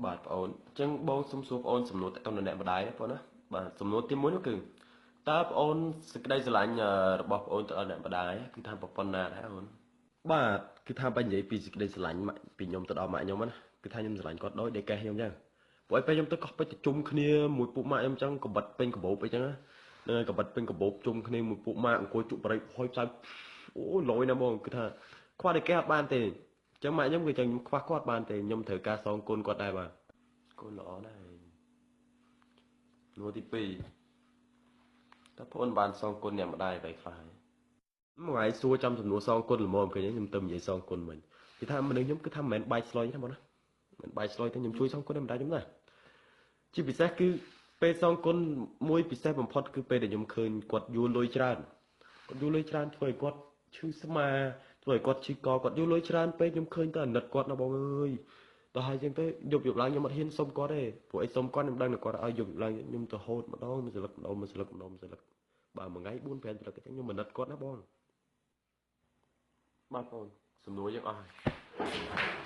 បាទបងអូនអញ្ចឹងបងសុំសួរបងអូនសំណួរតើតើនរអ្នកម្ដាយណាបងណាបាទសំណួរទី1នោះគឺតើបងអូនសេចក្តីស្រឡាញ់របស់បងអូនទៅដល់អ្នកម្ដាយគឺថាប្រពន្ធណាដែរអូនបាទគឺថាបើនិយាយពីសេចក្តីស្រឡាញ់ពីខ្ញុំទៅដល់ម៉ាក់ខ្ញុំណាគឺថាខ្ញុំស្រឡាញ់គាត់ដោយដេកកេះខ្ញុំអញ្ចឹងព្រោះឯពេលខ្ញុំទៅកោះពេជ្រទៅជុំគ្នាមួយពួកម៉ាក់ខ្ញុំអញ្ចឹងកបិតពេញកបោបអីចឹងណានឹងហើយកបិតពេញកបោបជុំគ្នាមួយពួកម៉ាក់អង្គុយជក់បរិយហុយផ្សាយអូលយណាបងគឺថាខ្វះដេកកេះអត់បានទេអញ្ចឹងម៉ាក់ខ្ញុំគឺចឹងខ្ញុំខ្វះគាត់បានទេខ្ញុំត្រូវការសងគុណគាត់ដែរបាទកូនល្អណាស់នួនទី2តើបងអូនបានសងគុណអ្នកម្ដាយបែបខ្លះហើយមួយថ្ងៃសួរចំសំណួរសងគុណល្មមឃើញខ្ញុំទៅនិយាយសងគុណមិញគេថាមនុស្សខ្ញុំគឺថាមិនមែនបាយស្លុយទេបងណាមិនបាយស្លុយទេខ្ញុំជួយសងគុណអ្នកម្ដាយខ្ញុំណាជាពិសេសគឺពេលសងគុណមួយពិសេសបំផុតគឺពេលដែលខ្ញុំឃើញគាត់យួរលុយច្រើនគាត់យួរលុយច្រើនធ្វើឲ្យគាត់ឈឺស្មាធ្វើឲ្យគាត់ឈឺកគាត់យួរលុយច្រើនពេកខ្ញុំឃើញទៅអាណិតគាត់ណាបងអើយដល់ហើយចឹងទៅយប់ឡើងខ្ញុំអត់ហ៊ានសុំគាត់ទេព្រោះអីសុំគាត់ខ្ញុំដឹងតែគាត់ឲ្យយប់ឡើងខ្ញុំទៅហូតម្ដងមួយសន្លឹកម្ដងមួយសន្លឹកម្ដងមួយសន្លឹកបើមួយថ្ងៃ4 5សន្លឹកចឹងខ្ញុំអាណិតគាត់ណាបងបាទបងសំណួរយើងអស់ហើយ